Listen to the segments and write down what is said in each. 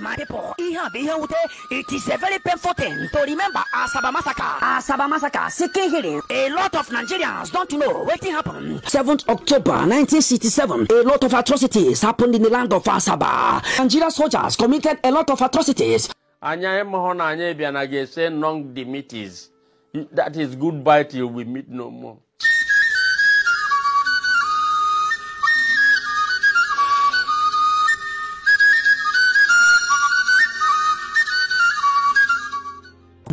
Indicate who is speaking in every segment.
Speaker 1: My people, it is a very painful thing to remember Asaba massacre. Asaba massacre, seeking healing. A lot of Nigerians don't know what happened. 7th October 1967, a lot of atrocities happened in the land of Asaba. Nigerian soldiers committed a lot of atrocities.
Speaker 2: That is goodbye till we meet no more.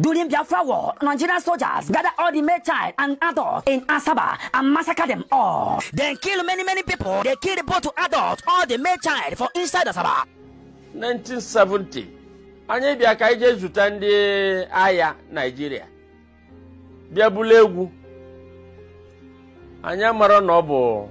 Speaker 1: During Biafra war, Nigerian soldiers gathered all the male child and adults in Asaba and massacred them all. They killed many people. They killed both to adults, all the male child for inside Asaba.
Speaker 2: 1970. Anya biaka ije zutande aya Nigeria. Bia bulegu. Anya maro no bo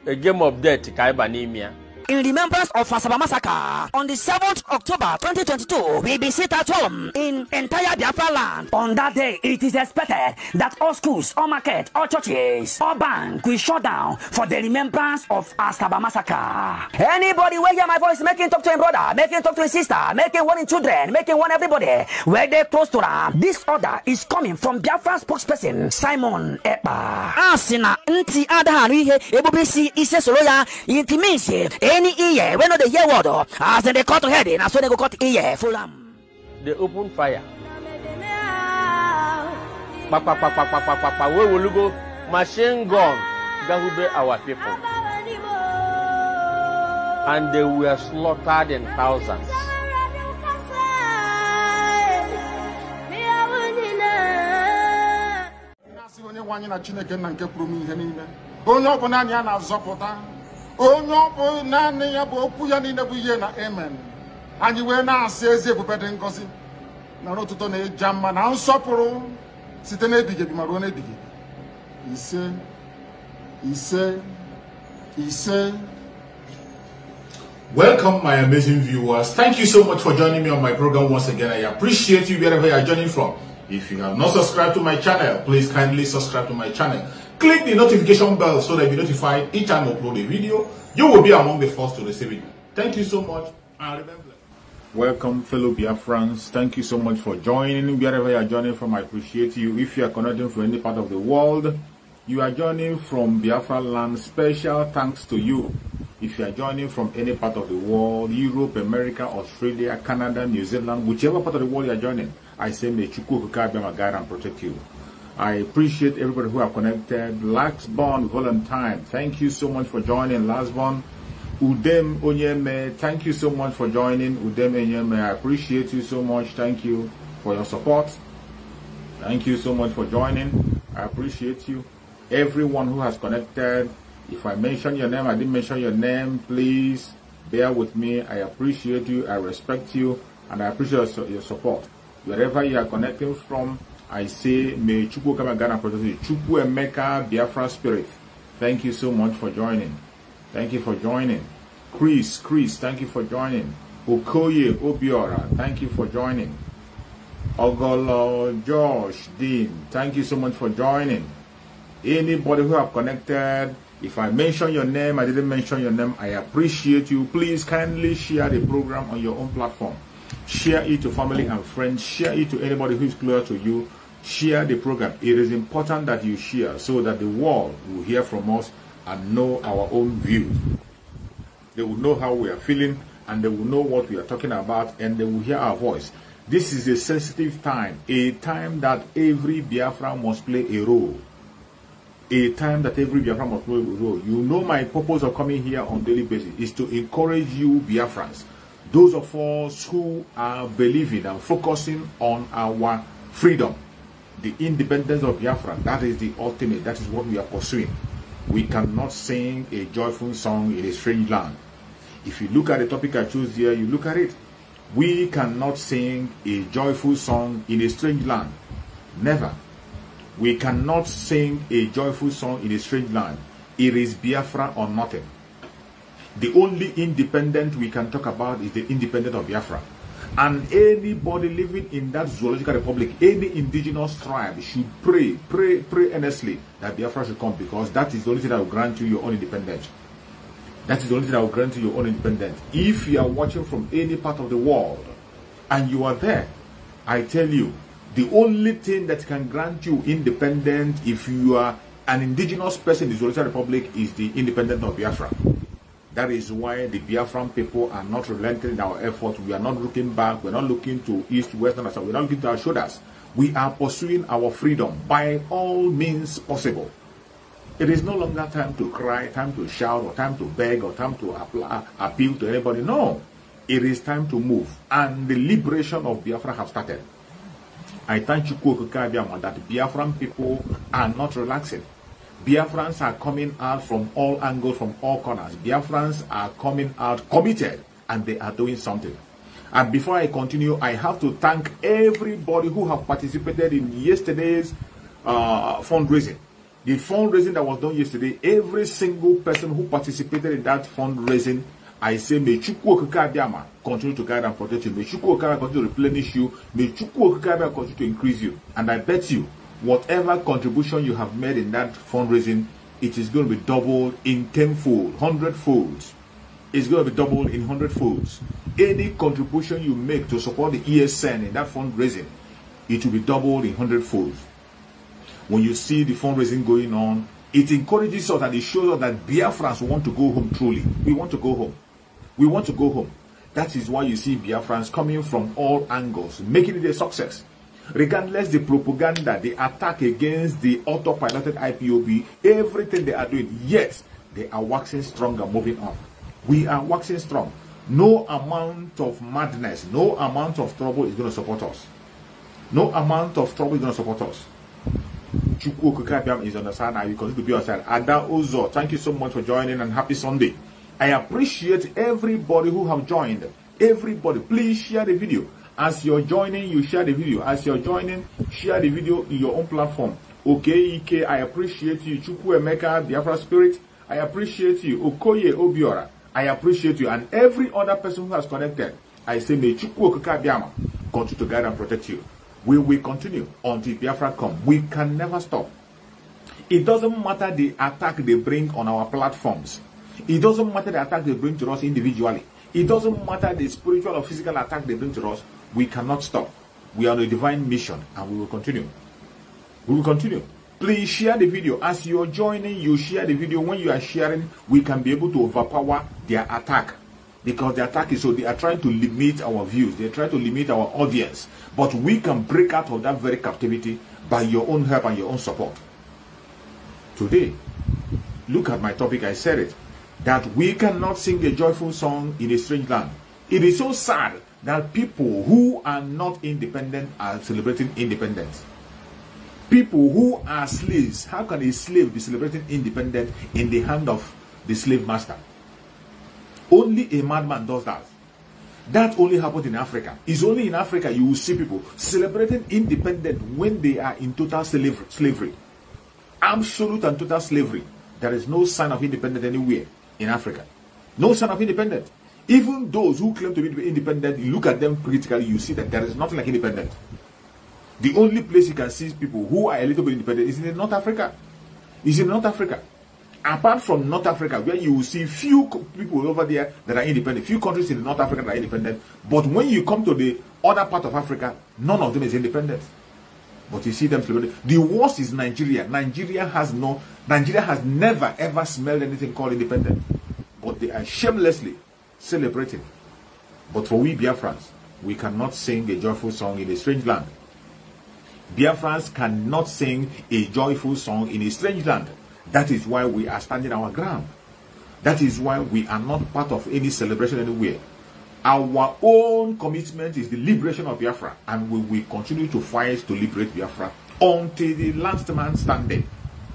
Speaker 2: a game of death ka iba n'imia.
Speaker 1: In remembrance of Asaba massacre, on the 7th October 2022, we be sit at home in entire Biafra land. On that day, it is expected that all schools, all markets, all churches, all banks will shut down for the remembrance of Asaba massacre. Anybody where hear my voice, making talk to him brother, making talk to his sister, making one in children, making one everybody, where they close to them. This order is coming from Biafra spokesperson Simon Ekpa. Asina nti adahari he ebubisi ise soloya intiminsi. Any ear, when they hear word, as they cut head in, as so they go cut ear, full
Speaker 2: they open fire. Where will you go? Machine gun, Gahube our people. And they were slaughtered in thousands.
Speaker 3: Onyo na ne ya bo ku ya ni na buye na amen. Anyi we na aseze bubede ngozi. Na no tuto na ejamma na nsopuru site na ebige bi maro na ebige. Ise.
Speaker 4: Welcome my amazing viewers. Thank you so much for joining me on my program once again. I appreciate you wherever you are joining from. If you have not subscribed to my channel, please kindly subscribe to my channel. Click the notification bell so that you'll be notified each time I upload a video. You will be among the first to receive it. Thank you so much. And remember, welcome fellow Biafrans. Thank you so much for joining. Wherever you are joining from, I appreciate you. If you are connecting from any part of the world, you are joining from Biafra land, special thanks to you. If you are joining from any part of the world, Europe, America, Australia, Canada, New Zealand, whichever part of the world you are joining, I say may Chukwu be my guide and protect you. I appreciate everybody who are connected. Laxborn Valentine, thank you so much for joining. Laxborn Udem Onyeme, thank you so much for joining. Udem Onyeme, I appreciate you so much. Thank you for your support. Thank you so much for joining. I appreciate you. Everyone who has connected. If I mention your name, I didn't mention your name, please bear with me. I appreciate you, I respect you, and I appreciate your support. Wherever you are connecting from, I say, may Chukwu Kamagana protect you. Chukwu Emeka Biafra Spirit. Thank you so much for joining. Thank you for joining. Chris, thank you for joining. Okoye Obiora, thank you for joining. Ogolo Josh Dean, thank you so much for joining. Anybody who have connected, if I mention your name, I didn't mention your name, I appreciate you. Please kindly share the program on your own platform. Share it to family and friends. Share it to anybody who is close to you. Share the program. It is important that you share so that the world will hear from us and know our own views. They will know how we are feeling and they will know what we are talking about and they will hear our voice. This is a sensitive time, a time that every Biafra must play a role. A time that every Biafra must play a role. You know my purpose of coming here on a daily basis is to encourage you Biafrans, those of us who are believing and focusing on our freedom, the independence of Biafra. That is the ultimate. That is what we are pursuing. We cannot sing a joyful song in a strange land. If you look at the topic I chose here, you look at it. We cannot sing a joyful song in a strange land. Never. We cannot sing a joyful song in a strange land. It is Biafra or nothing. The only independent we can talk about is the independence of Biafra. And anybody living in that zoological republic, any indigenous tribe, should pray earnestly that Biafra should come, because that is the only thing that will grant you your own independence. That is the only thing that will grant you your own independence. If you are watching from any part of the world and you are there, I tell you, the only thing that can grant you independence if you are an indigenous person in the Zoological Republic is the independence of Biafra. That is why the Biafran people are not relenting in our effort. We are not looking back. We're not looking to east, west, and south. We're not looking to our shoulders. We are pursuing our freedom by all means possible. It is no longer time to cry, time to shout, or time to beg, or time to appeal to anybody. No. It is time to move. And the liberation of Biafra has started. I thank you that Biafran people are not relaxing. Biafrans are coming out from all angles, from all corners. Biafrans are coming out committed, and they are doing something. And before I continue, I have to thank everybody who have participated in yesterday's fundraising. The fundraising that was done yesterday, every single person who participated in that fundraising, I say, may Chukwu Okike continue to guide and protect you. May Chukwu Okike continue to replenish you. May Chukwu Okike continue to increase you. And I bet you, whatever contribution you have made in that fundraising, it is going to be doubled in 10-fold, 100-folds. It's going to be doubled in 100-folds. Any contribution you make to support the ESN in that fundraising, it will be doubled in 100-folds. When you see the fundraising going on, it encourages us and it shows us that Biafrans want to go home truly. We want to go home. We want to go home. That is why you see Biafrans coming from all angles, making it a success. Regardless the propaganda, the attack against the autopiloted IPOB, everything they are doing, yet they are waxing stronger, moving on. We are waxing strong. No amount of madness, no amount of trouble is going to support us. No amount of trouble is going to support us. Chukwu Okike is on the side. Now you continue to be on the side. Ada Ozo, thank you so much for joining, and happy Sunday. I appreciate everybody who have joined. Everybody, please share the video. As you're joining, you share the video. As you're joining, share the video in your own platform. Okay, Ike, I appreciate you. Chukwu Emeka, Biafra Spirit, I appreciate you. Okoye Obiora, I appreciate you. And every other person who has connected, I say, may Chukwu Okike continue to guide and protect you. We will continue until Biafra come. We can never stop. It doesn't matter the attack they bring on our platforms. It doesn't matter the attack they bring to us individually. It doesn't matter the spiritual or physical attack they bring to us. We cannot stop. We are on a divine mission, and we will continue. We will continue. Please share the video. As you're joining, you share the video. When you are sharing, we can be able to overpower their attack. Because the attack is so they are trying to limit our views. They are trying to limit our audience. But we can break out of that very captivity by your own help and your own support. Today, look at my topic. I said it. That we cannot sing a joyful song in a strange land. It is so sad that people who are not independent are celebrating independence. People who are slaves, how can a slave be celebrating independence in the hand of the slave master? Only a madman does that. That only happens in Africa. It's only in Africa you will see people celebrating independence when they are in total slavery. Absolute and total slavery. There is no sign of independence anywhere in Africa. No sign of independence. Even those who claim to be independent, you look at them critically, you see that there is nothing like independence. The only place you can see people who are a little bit independent is in North Africa. Is in North Africa. Apart from North Africa, where you will see few people over there that are independent, few countries in North Africa that are independent, but when you come to the other part of Africa, none of them is independent. But you see them celebrating. The worst is Nigeria. Nigeria has never ever smelled anything called independent. But they are shamelessly celebrating. But for we Biafrans, we cannot sing a joyful song in a strange land. Biafrans cannot sing a joyful song in a strange land. That is why we are standing our ground. That is why we are not part of any celebration anywhere. Our own commitment is the liberation of Biafra, and we will continue to fight to liberate Biafra until the last man standing.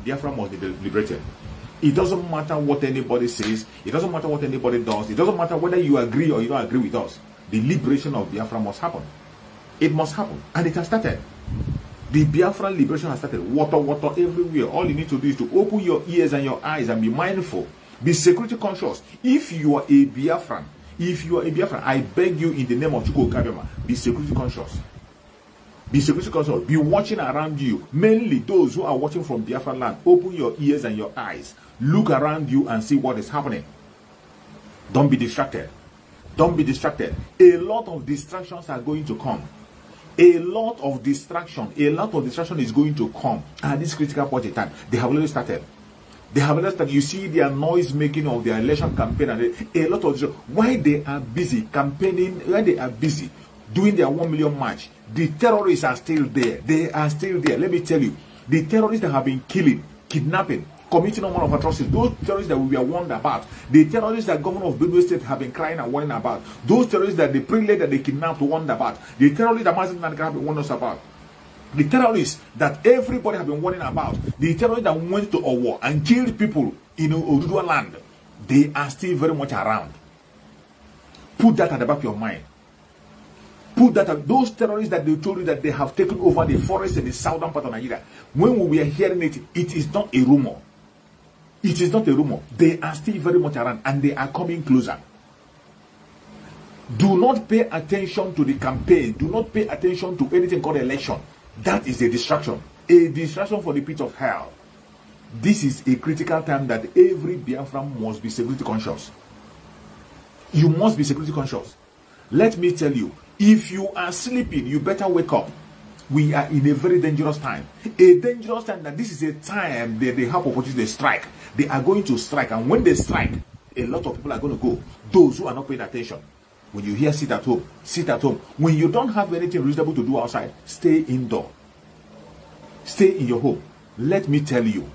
Speaker 4: Biafra must be liberated. It doesn't matter what anybody says. It doesn't matter what anybody does. It doesn't matter whether you agree or you don't agree with us. The liberation of Biafra must happen. It must happen, and it has started. The Biafra liberation has started. Water everywhere. All you need to do is to open your ears and your eyes and be mindful. Be security conscious. If you are a Biafran, If you are a Biafra, I beg you in the name of Chukwu Kabiama, be security conscious. Be security conscious. Be watching around you. Mainly those who are watching from Biafra land. Open your ears and your eyes. Look around you and see what is happening. Don't be distracted. Don't be distracted. A lot of distractions are going to come. A lot of distraction is going to come at this critical point in time. They have already started. They have already started. You see their noise making of their election campaign, and a lot of why they are busy campaigning, why they are busy doing their 1 million march. The terrorists are still there. They are still there. Let me tell you, the terrorists that have been killing, kidnapping, committing all manner of atrocities, those terrorists that we were warned about, the terrorists that governor of Benue State have been crying and warning about, those terrorists that the prelate that they kidnapped warned about, the terrorists that Mazin Nanika have been warning us about, the terrorists that everybody have been warning about, the terrorists that went to a war and killed people in Oduduwa land, they are still very much around. Put that at the back of your mind. Put that those terrorists that they told you that they have taken over the forest in the southern part of Nigeria. When we were hearing it, it is not a rumor. It is not a rumor. They are still very much around and they are coming closer. Do not pay attention to the campaign. Do not pay attention to anything called election. That is a distraction. A distraction for the pit of hell. This is a critical time that every Biafran must be security conscious. You must be security conscious. Let me tell you, if you are sleeping, you better wake up. We are in a very dangerous time. A dangerous time that this is a time that they have opportunity to strike. They are going to strike, and when they strike, a lot of people are going to go. Those who are not paying attention. When you hear sit at home, sit at home. When you don't have anything reasonable to do outside, stay indoor. Stay in your home. Let me tell you,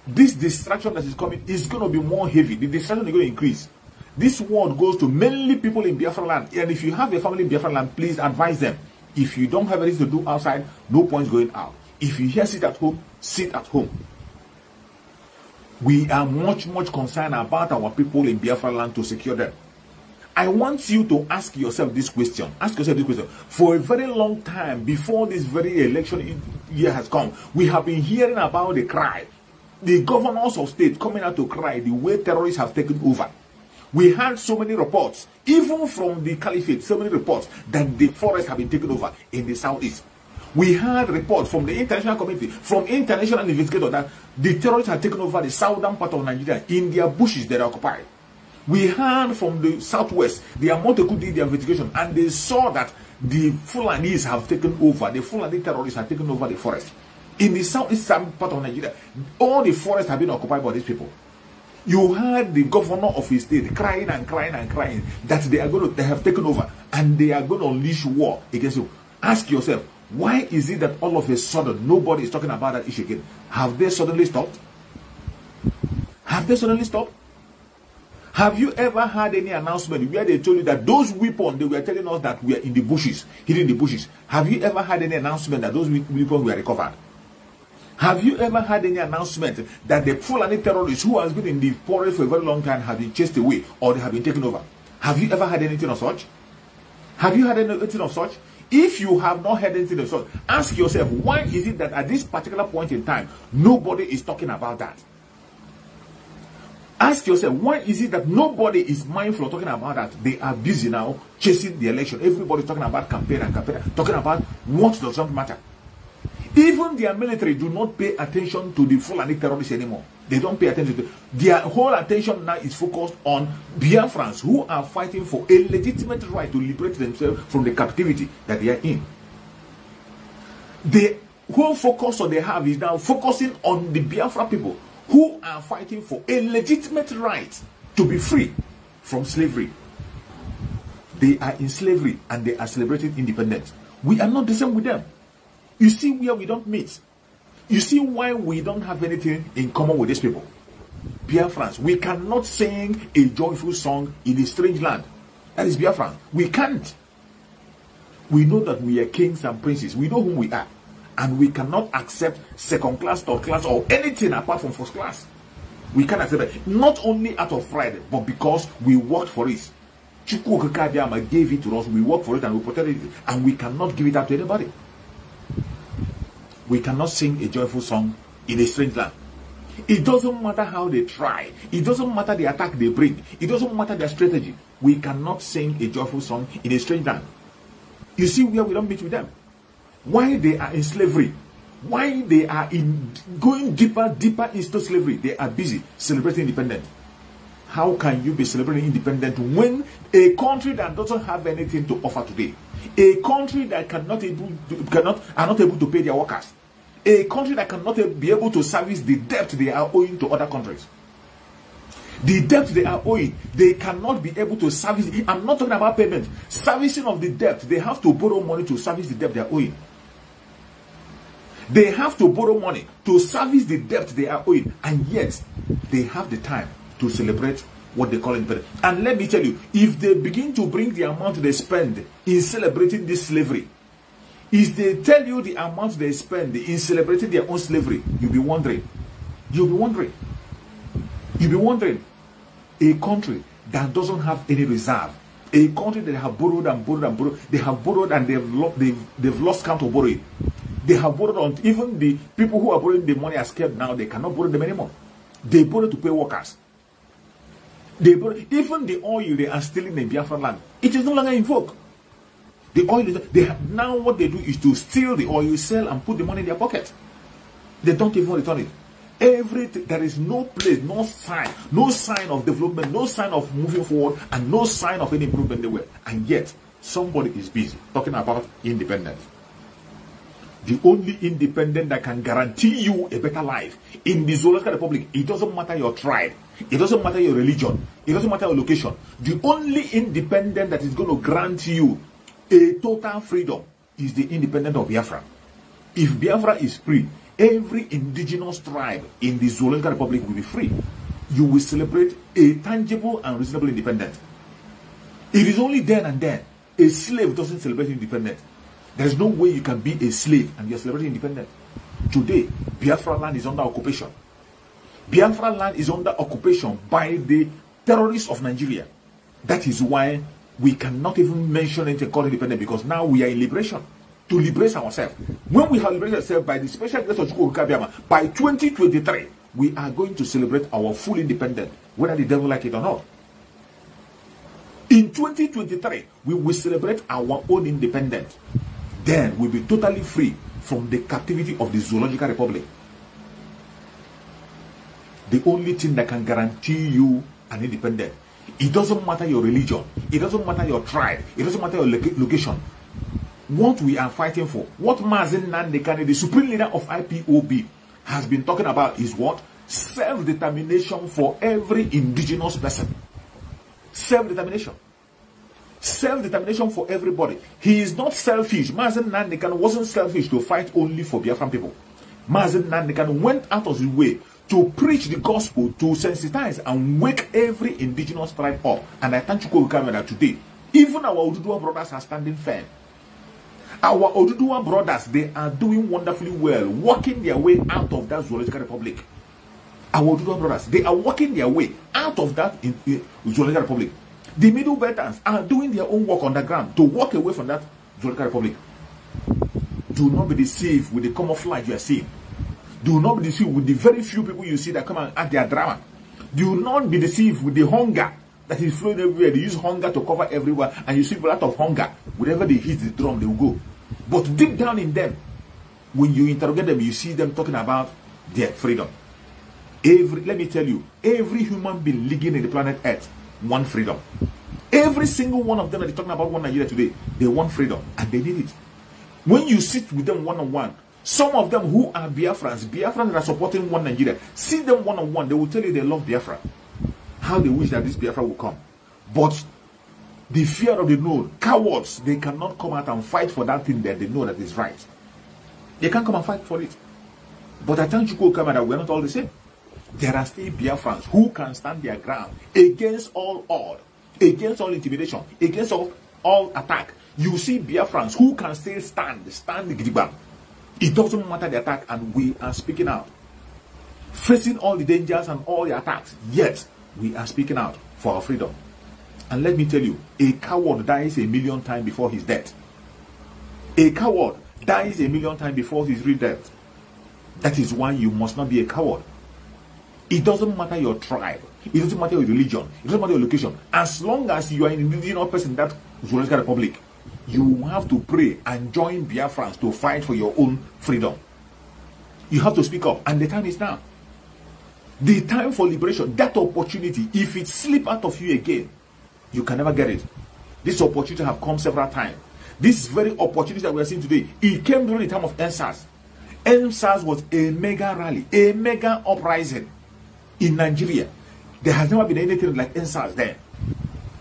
Speaker 4: this distraction that is coming is going to be more heavy. The distraction is going to increase. This word goes to mainly people in Biafra land. And if you have a family in Biafra land, please advise them. If you don't have anything to do outside, no point going out. If you hear sit at home, sit at home. We are much concerned about our people in Biafra land to secure them. I want you to ask yourself this question. Ask yourself this question. For a very long time, before this very election year has come, we have been hearing about the cry. The governors of state coming out to cry the way terrorists have taken over. We had so many reports, even from the caliphate, so many reports that the forests have been taken over in the southeast. We had reports from the international community, from international investigators, that the terrorists had taken over the southern part of Nigeria in their bushes that are occupied. We heard from the southwest, the Amoteku did the investigation, and they saw that the Fulanis have taken over, the Fulani terrorists have taken over the forest. In the southeastern part of Nigeria, all the forests have been occupied by these people. You heard the governor of his state crying and crying and crying that they have taken over and they are going to unleash war against you. Ask yourself, why is it that all of a sudden nobody is talking about that issue again? Have they suddenly stopped? Have they suddenly stopped? Have you ever had any announcement where they told you that those weapons, they were telling us that we are in the bushes, hidden in the bushes? Have you ever had any announcement that those weapons were recovered? Have you ever had any announcement that the Fulani terrorists who has been in the forest for a very long time have been chased away or they have been taken over? Have you ever had anything of such? Have you had anything of such? If you have not heard anything of such, ask yourself, why is it that at this particular point in time, nobody is talking about that? Ask yourself, why is it that nobody is mindful of talking about that? They are busy now chasing the election. Everybody's talking about campaign and campaign, talking about what does not matter. Even their military do not pay attention to the Fulani terrorists anymore. They don't pay attention to their whole attention now is focused on Biafrans who are fighting for a legitimate right to liberate themselves from the captivity that they are in. The whole focus that they have is now focusing on the Biafra people who are fighting for a legitimate right to be free from slavery. They are in slavery and they are celebrating independence. We are not the same with them. You see where we don't meet. You see why we don't have anything in common with these people. Biafrans, we cannot sing a joyful song in a strange land. That is Biafran. We can't. We know that we are kings and princes. We know whom we are. And we cannot accept second class, third class, or anything apart from first class. We can't accept it. Not only out of pride, but because we worked for it. Chukwu Okike gave it to us. We worked for it and we protected it. And we cannot give it out to anybody. We cannot sing a joyful song in a strange land. It doesn't matter how they try. It doesn't matter the attack they bring. It doesn't matter their strategy. We cannot sing a joyful song in a strange land. You see where we don't meet with them. Why they are in slavery. Why they are going deeper into slavery. They are busy celebrating independence. How can you be celebrating independence when a country that doesn't have anything to offer today, a country that are not able to pay their workers, a country that cannot be able to service the debt they are owing to other countries, the debt they are owing, they cannot be able to service. I'm not talking about payment, servicing of the debt. They have to borrow money to service the debt they are owing. They have to borrow money to service the debt they are owing, and yet they have the time to celebrate what they call independence. And let me tell you, if they begin to bring the amount they spend in celebrating this slavery, if they tell you the amount they spend in celebrating their own slavery, you'll be wondering. You'll be wondering. You'll be wondering. A country that doesn't have any reserve, a country that have borrowed and borrowed and borrowed, they have borrowed and they've lost count of borrowing. They have borrowed on, even the people who are borrowing the money are scared now. They cannot borrow them anymore. They borrow to pay workers. They borrow, even the oil they are stealing in Biafra land, it is no longer in vogue. The oil is, now what they do is to steal the oil, sell and put the money in their pocket. They don't even return it. There is no place, no sign of development, no sign of moving forward, and no sign of any improvement anywhere. And yet somebody is busy talking about independence. The only independent that can guarantee you a better life in the Zoological Republic, it doesn't matter your tribe, it doesn't matter your religion, it doesn't matter your location. The only independent that is going to grant you a total freedom is the independent of Biafra. If Biafra is free, every indigenous tribe in the Zoological Republic will be free. You will celebrate a tangible and reasonable independence. It is only then and then. A slave doesn't celebrate independence. There is no way you can be a slave and you're celebrating independence. Today, Biafra land is under occupation. Biafra land is under occupation by the terrorists of Nigeria. That is why we cannot even mention anything called independence, because now we are in liberation. To liberate ourselves. When we have liberated ourselves by the special grace of Chukwu Kabiama, by 2023, we are going to celebrate our full independence, whether the devil like it or not. In 2023, we will celebrate our own independence. Then we'll be totally free from the captivity of the Zoological Republic. The only thing that can guarantee you an independence, it doesn't matter your religion, it doesn't matter your tribe, it doesn't matter your location. What we are fighting for, what Mazen Nandekane, the supreme leader of IPOB, has been talking about is what? Self-determination for every indigenous person. Self-determination. Self-determination for everybody. He is not selfish. Mazen Nandekane wasn't selfish to fight only for Biafran people. Mazen Nandekane went out of his way to preach the gospel, to sensitize and wake every indigenous tribe up. And I thank you that today, even our Oduduwa brothers are standing firm. Our Oduduwa brothers, they are doing wonderfully well, working their way out of that Zoological Republic. Our Oduduwa brothers, they are working their way out of that Zoological Republic. The Middle Belters are doing their own work on the ground to walk away from that Zoological Republic. Do not be deceived with the camouflage you are seeing. Do not be deceived with the very few people you see that come and act their drama. Do not be deceived with the hunger that is flowing everywhere. They use hunger to cover everywhere, and you see people out of hunger. Whenever they hit the drum, they will go. But deep down in them, when you interrogate them, you see them talking about their freedom. Let me tell you, every human being living in the planet Earth want freedom. Every single one of them that are talking about one Nigeria today, they want freedom and they need it. When you sit with them one-on-one, some of them who are Biafrans that are supporting one Nigeria, see them one-on-one, they will tell you they love Biafra. How they wish that this Biafra will come. But the fear of the known, cowards, they cannot come out and fight for that thing that they know that is right. They can't come and fight for it. But I thank you, that we're not all the same. There are still Biafrans who can stand their ground against all odds, against all intimidation, against all attack. You see Biafrans who can still stand Gidigba. It doesn't matter the attack, and we are speaking out. Facing all the dangers and all the attacks, yet we are speaking out for our freedom. And let me tell you, a coward dies 1,000,000 times before his death. A coward dies 1,000,000 times before his real death. That is why you must not be a coward. It doesn't matter your tribe. It doesn't matter your religion. It doesn't matter your location. As long as you are an indigenous person in that Zoological Republic, you have to pray and join Biafrans to fight for your own freedom. You have to speak up, and the time is now. The time for liberation, that opportunity, if it slip out of you again, you can never get it. This opportunity have come several times. This very opportunity that we are seeing today, it came during the time of NSAS. NSAS was a mega rally, a mega uprising in Nigeria. There has never been anything like NSAS then.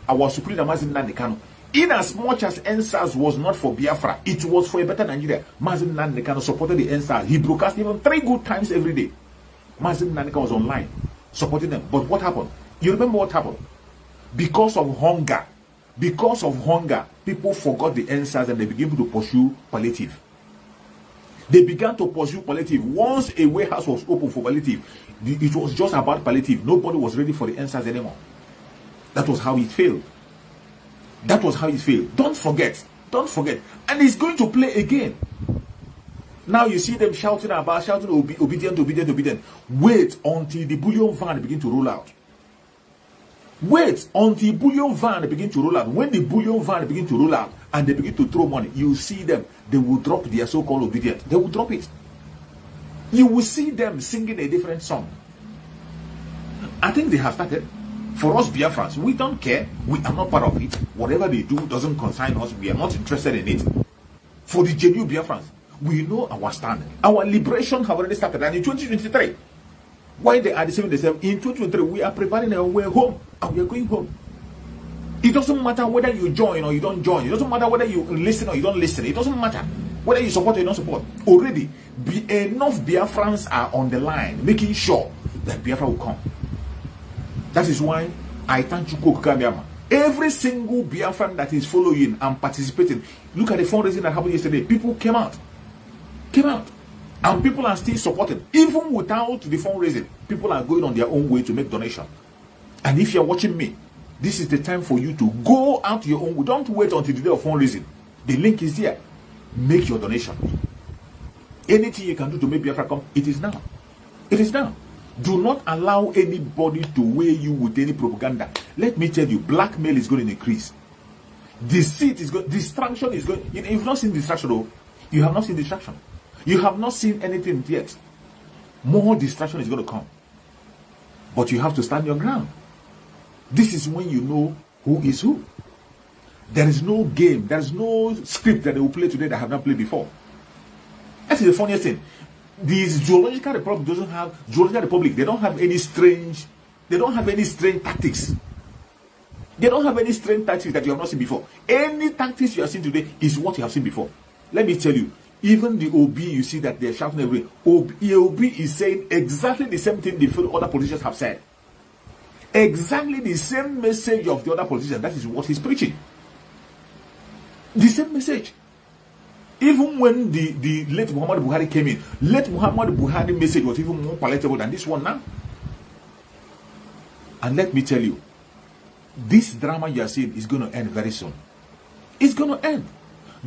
Speaker 4: Our Supreme Mazin Nnamdi Kanu, in as much as NSAS was not for Biafra, it was for a better Nigeria. Mazin Nnamdi Kanu supported the NSAS. He broadcast even 3 good times every day. Mazin Nnamdi Kanu was online supporting them. But what happened? You remember what happened? Because of hunger, people forgot the NSAS and they began to pursue palliative. They began to pursue palliative. Once a warehouse was open for palliative, it was just about palliative. Nobody was ready for the NSAS anymore. That was how it failed. That was how it failed. Don't forget. And it's going to play again. Now you see them shouting obedient. Wait until the bullion van begin to roll out. Wait until bullion van begin to roll out. When the bullion van begin to roll out and they begin to throw money, you see them. They will drop their so-called obedience. They will drop it. You will see them singing a different song. I think they have started. For us Biafrans, we don't care. We are not part of it. Whatever they do doesn't concern us. We are not interested in it. For the genuine Biafrans, we know our stand. Our liberation have already started. And in 2023, while they are deceiving themselves, in 2023, we are preparing our way home. And we are going home. It doesn't matter whether you join or you don't join. It doesn't matter whether you listen or you don't listen. It doesn't matter whether you support or you don't support. Already, enough Biafrans are on the line, making sure that Biafra will come. That is why I thank you, Kokukamiama. Every single Biafran that is following and participating. Look at the fundraising that happened yesterday. People came out. And people are still supporting. Even without the fundraising, people are going on their own way to make donations. And if you're watching me, this is the time for you to go out your own way. Don't wait until the day of fundraising. The link is there. Make your donation. Anything you can do to make Biafra come, it is now. It is now. Do not allow anybody to weigh you with any propaganda. Let me tell you, blackmail is going to increase. Deceit is going, distraction is going. You've not seen distraction, though. You have not seen distraction. You have not seen anything yet. More distraction is going to come. But you have to stand your ground. This is when you know who is who. There is no game. There is no script that they will play today that have not played before. That's the funniest thing. The Zoological Republic doesn't have Zoological Republic. They don't have any strange. They don't have any strange tactics. They don't have any strange tactics that you have not seen before. Any tactics you have seen today is what you have seen before. Let me tell you. Even the OB, you see that they're shouting everywhere. OB is saying exactly the same thing the other politicians have said. Exactly the same message of the other politicians. That is what he's preaching. The same message. Even when the late Muhammad Buhari came in, late Muhammad Buhari message was even more palatable than this one now. And let me tell you, this drama you are seeing is going to end very soon. It's going to end.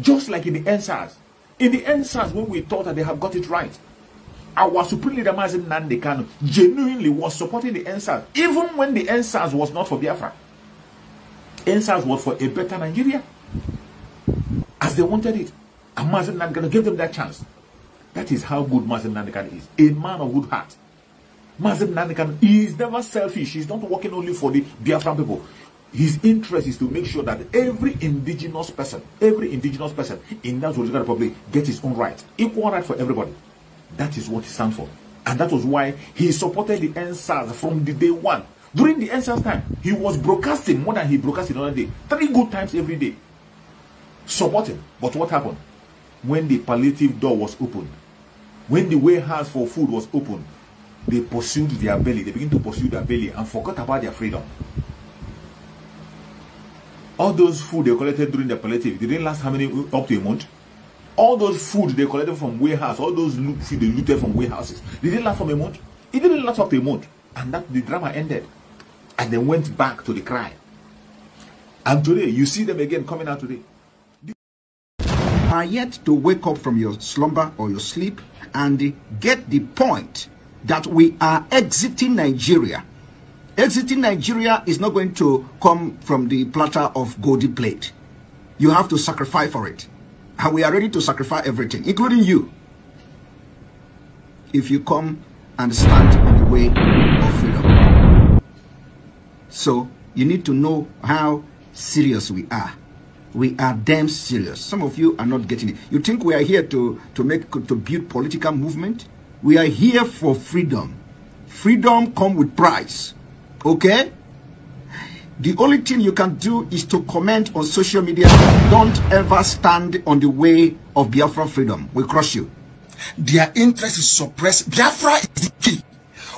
Speaker 4: Just like in the NSAS. In the NSAS, when we thought that they have got it right, our Supreme Leader Mazin Nnamdi Kanu genuinely was supporting the NSAS, even when the NSAS was not for Biafra. NSAS was for a better Nigeria, as they wanted it. And Mazin Nnamdi Kanu gave them that chance. That is how good Mazin Nnamdi Kanu is. A man of good heart. Mazin Nnamdi Kanu is never selfish. He's not working only for the Biafran people. His interest is to make sure that every indigenous person in that Zoological Republic gets his own right. Equal right for everybody. That is what he stands for. And that was why he supported the NSAS from the day one. During the NSAS time, he was broadcasting more than he broadcasted another day. 3 good times every day. Supporting. But what happened? When the palliative door was opened, when the warehouse for food was opened, they pursued their belly. They began to pursue their belly and forgot about their freedom. All those food they collected during the palliative, they didn't last how many, up to a month? All those food they collected from warehouse, all those food they looted from warehouses, they didn't last for a month. It didn't last up to a month. And that the drama ended. And they went back to the cry. And today, you see them again coming out today.
Speaker 5: Are yet to wake up from your slumber or your sleep and get the point that we are exiting Nigeria. Exiting Nigeria is not going to come from the platter of golden plate. You have to sacrifice for it. And we are ready to sacrifice everything, including you, if you come and stand in the way of freedom. So you need to know how serious we are. We are damn serious. Some of you are not getting it. You think we are here to build political movement? We are here for freedom. Freedom comes with price. Okay? The only thing you can do is to comment on social media. Don't ever stand on the way of Biafra freedom. We'll crush you.
Speaker 3: Their interest is suppressed. Biafra is the key.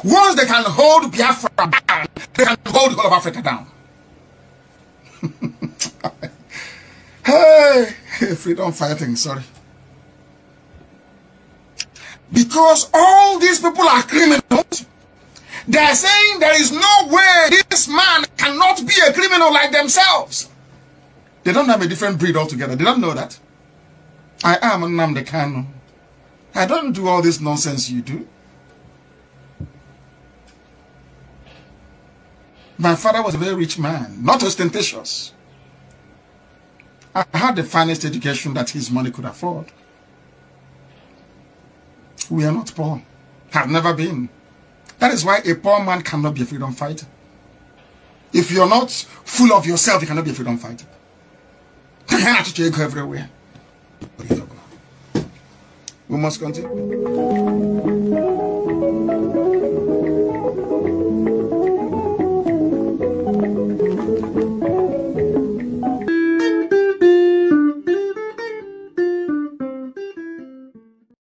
Speaker 3: Once they can hold Biafra down, they can hold the whole of Africa down. Hey, freedom fighting, sorry. Because all these people are criminals. They are saying there is no way this man cannot be a criminal like themselves. They don't have a different breed altogether. They don't know that. I am Nnamdi Kanu. I don't do all this nonsense you do. My father was a very rich man, not ostentatious. I had the finest education that his money could afford. We are not poor. Have never been. That is why a poor man cannot be a freedom fighter. If you're not full of yourself, you cannot be a freedom fighter. You cannot take everywhere. We must continue.